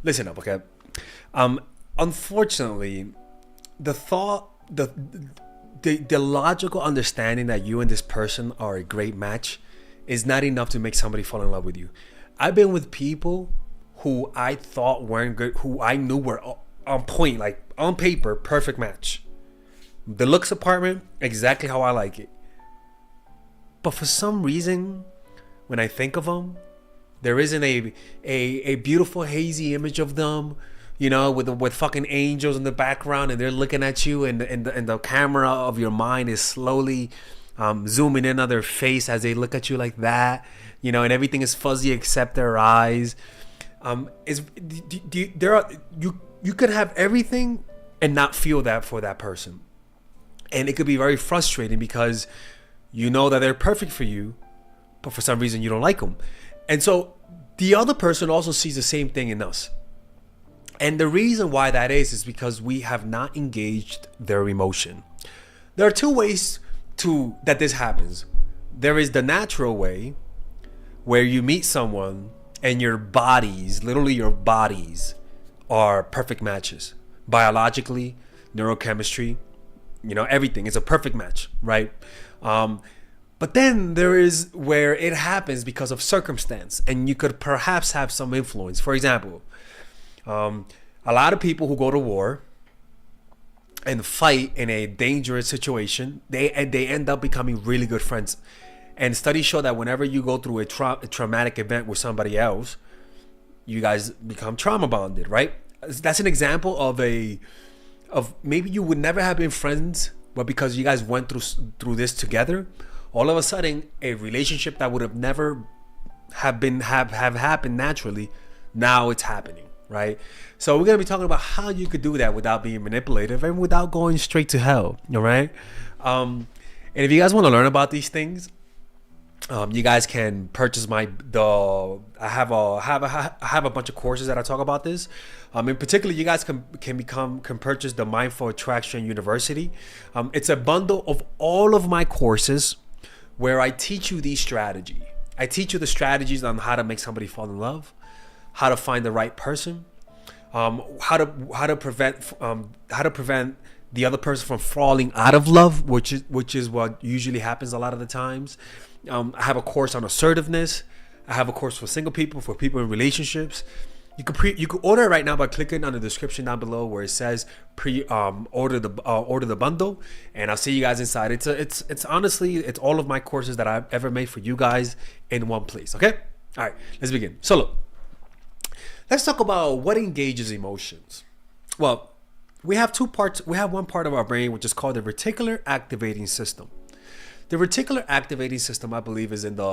listen up, okay? Um, Unfortunately, the thought, the logical understanding that you and this person are a great match is not enough to make somebody fall in love with you. I've been with people who I thought weren't good, who I knew were on point, like on paper, perfect match. The looks apartment, exactly how I like it. But for some reason, when I think of them, there isn't a beautiful hazy image of them, with fucking angels in the background, and they're looking at you, and the camera of your mind is slowly zooming in on their face as they look at you like that, and everything is fuzzy except their eyes. You could have everything and not feel that for that person, and it could be very frustrating because you know that they're perfect for you, but for some reason you don't like them. And so the other person also sees the same thing in us. And the reason why that is because we have not engaged their emotion. There are two ways that this happens. There is the natural way, where you meet someone and your bodies, literally your bodies, are perfect matches. Biologically, neurochemistry, everything is a perfect match, right? But then there is where it happens because of circumstance, and you could perhaps have some influence. For example, a lot of people who go to war and fight in a dangerous situation, they end up becoming really good friends. And studies show that whenever you go through a traumatic event with somebody else, you guys become trauma bonded, right? That's an example of maybe you would never have been friends, but because you guys went through this together, all of a sudden a relationship that would have never have happened naturally, now it's happening, right? So we're going to be talking about how you could do that without being manipulative and without going straight to hell, all right? And if you guys want to learn about these things, you guys can purchase I have a bunch of courses that I talk about this. In particular, you guys can purchase the Mindful Attraction University. It's a bundle of all of my courses where I teach you these strategies. I teach you the strategies on how to make somebody fall in love, how to find the right person, how to prevent the other person from falling out of love, which is what usually happens a lot of the times. I have a course on assertiveness. I have a course for single people, for people in relationships. You could order it right now by clicking on the description down below where it says order the bundle, and I'll see you guys inside. It's honestly all of my courses that I've ever made for you guys in one place. Okay, all right, let's begin. So look, let's talk about what engages emotions. Well, we have two parts. We have one part of our brain which is called the reticular activating system. The reticular activating system, I believe, is in the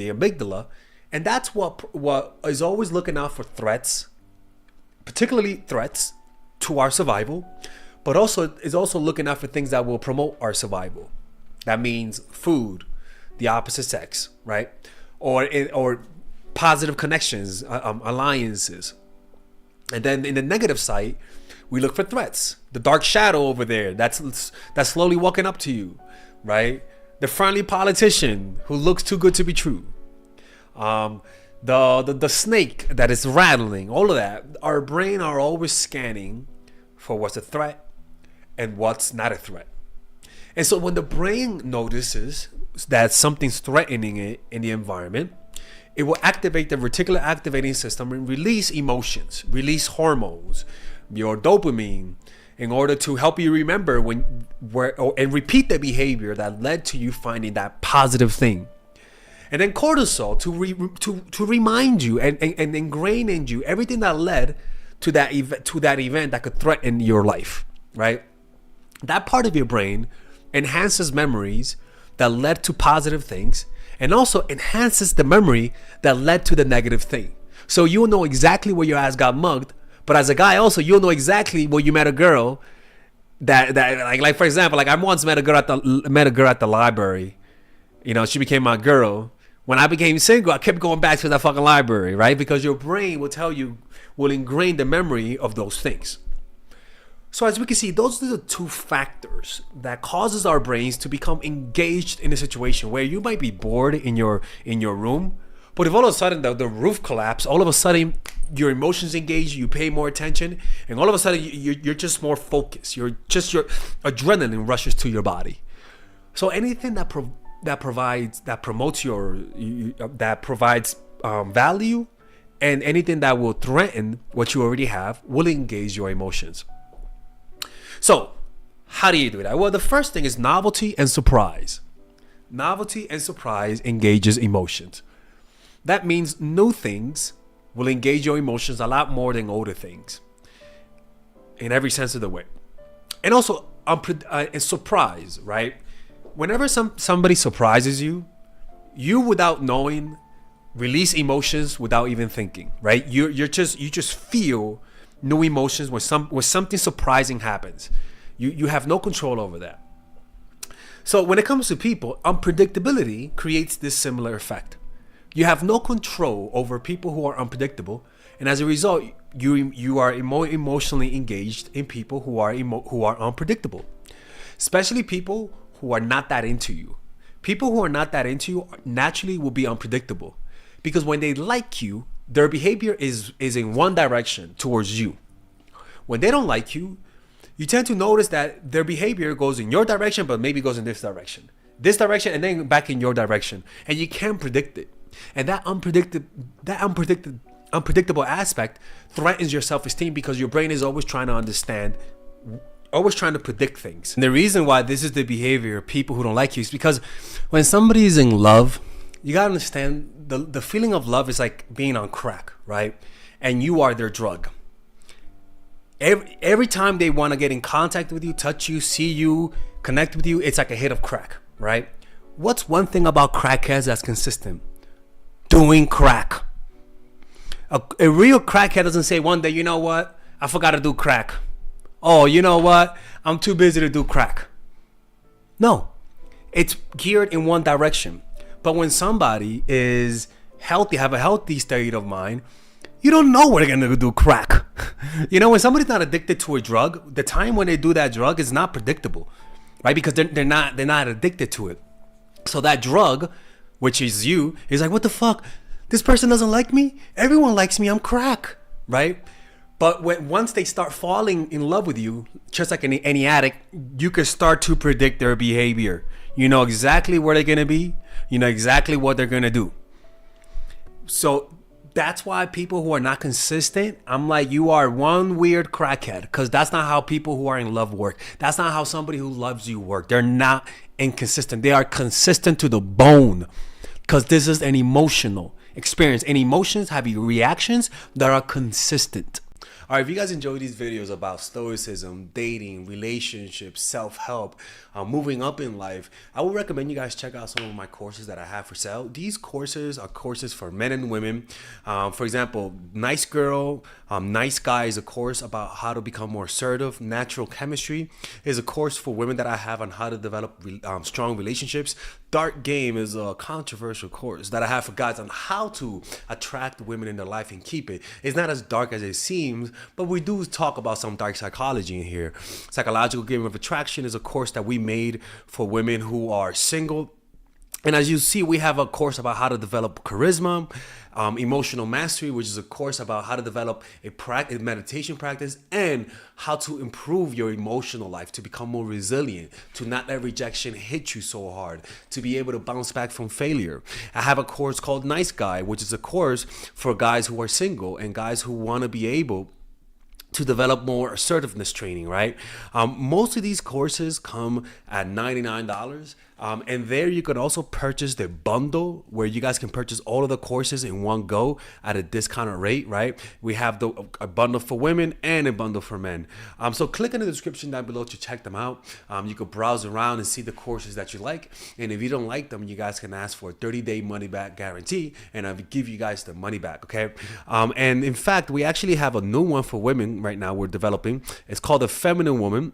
amygdala, and that's what is always looking out for threats, particularly threats to our survival, but also is also looking out for things that will promote our survival. That means food, the opposite sex, right, or positive connections, alliances. And then in the negative side, we look for threats. The dark shadow over there that's slowly walking up to you, right? The friendly politician who looks too good to be true. The snake that is rattling. All of that. Our brain are always scanning for what's a threat and what's not a threat. And so when the brain notices that something's threatening it in the environment, it will activate the reticular activating system and release emotions, release hormones, your dopamine, in order to help you remember and repeat the behavior that led to you finding that positive thing. And then cortisol to remind you and ingrain in you everything that led to that event that could threaten your life, right? That part of your brain enhances memories that led to positive things, and also enhances the memory that led to the negative thing. So you'll know exactly where your ass got mugged. But as a guy, also, you'll know exactly where you met a girl that like for example, like I once met a girl at the library. She became my girl. When I became single, I kept going back to that fucking library, right? Because your brain will ingrain the memory of those things. So as we can see, those are the two factors that causes our brains to become engaged in a situation where you might be bored in your room, But if all of a sudden the roof collapsed, all of a sudden your emotions engage, you pay more attention, and all of a sudden you're just more focused. Your adrenaline rushes to your body. So anything that provides value, and anything that will threaten what you already have will engage your emotions. So how do you do that? Well, the first thing is novelty and surprise. Novelty and surprise engages emotions. That means new things will engage your emotions a lot more than older things, in every sense of the way. And also surprise, right? Whenever somebody surprises you, without knowing release emotions without even thinking, right? You just feel new emotions when something surprising happens. You have no control over that. So when it comes to people, unpredictability creates this similar effect. You have no control over people who are unpredictable, and as a result, you are more emotionally engaged in people who are unpredictable, especially people who are not that into you. People who are not that into you naturally will be unpredictable, because when they like you, their behavior is in one direction towards you. When they don't like you, you tend to notice that their behavior goes in your direction, but maybe goes in this direction, and then back in your direction, and you can't predict it. And that unpredictable aspect threatens your self-esteem, because your brain is always trying to understand, always trying to predict things. And the reason why this is the behavior of people who don't like you is because when somebody is in love, you gotta understand the feeling of love is like being on crack, right? And you are their drug. Every time they want to get in contact with you, touch you, see you, connect with you, it's like a hit of crack, right? What's one thing about crackheads that's consistent? Doing crack. A real crackhead doesn't say one day, you know what, I forgot to do crack. Oh, you know what, I'm too busy to do crack. No, it's geared in one direction. But when somebody is healthy, have a healthy state of mind, you don't know when they're gonna do crack. You know, when somebody's not addicted to a drug, the time when they do that drug is not predictable, right? Because they're not addicted to it. So that drug, which is you, is like, what the fuck? This person doesn't like me? Everyone likes me, I'm crack, right? But once they start falling in love with you, just like any addict, you can start to predict their behavior. You know exactly where they're gonna be. You know exactly what they're gonna do. So that's why people who are not consistent, I'm like, you are one weird crackhead, because that's not how people who are in love work. That's not how somebody who loves you work. They're not inconsistent. They are consistent to the bone, because this is an emotional experience, and emotions have reactions that are consistent. All right, if you guys enjoy these videos about stoicism, dating, relationships, self-help, moving up in life, I would recommend you guys check out some of my courses that I have for sale. These courses are courses for men and women. For example, Nice Girl, Nice Guy is a course about how to become more assertive. Natural Chemistry is a course for women that I have on how to develop strong relationships. Dark Game is a controversial course that I have for guys on how to attract women in their life and keep it. It's not as dark as it seems, but we do talk about some dark psychology in here. Psychological Game of Attraction is a course that we made for women who are single. And as you see, we have a course about how to develop charisma, emotional mastery, which is a course about how to develop a meditation practice, and how to improve your emotional life, to become more resilient, to not let rejection hit you so hard, to be able to bounce back from failure. I have a course called Nice Guy, which is a course for guys who are single and guys who want to be able to develop more assertiveness training, right? Most of these courses come at $99. And there you could also purchase the bundle where you guys can purchase all of the courses in one go at a discounted rate, right? We have a bundle for women and a bundle for men. So click in the description down below to check them out. You could browse around and see the courses that you like. And if you don't like them, you guys can ask for a 30-day money-back guarantee, and I'll give you guys the money back, okay? And in fact, we actually have a new one for women right now we're developing. It's called The Feminine Woman.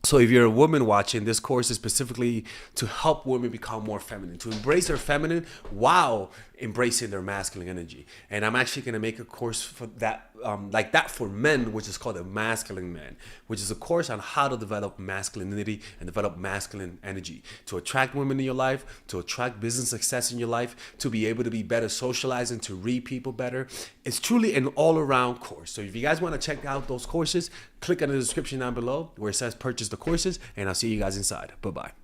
So if you're a woman watching, this course is specifically to help women become more feminine, to embrace their feminine while embracing their masculine energy. And I'm actually going to make a course for that, like that for men, which is called the Masculine Man, which is a course on how to develop masculinity and develop masculine energy to attract women in your life, to attract business success in your life, to be able to be better socializing, to read people better. It's truly an all-around course. So if you guys want to check out those courses, click on the description down below where it says purchase the courses, and I'll see you guys inside. Bye-bye.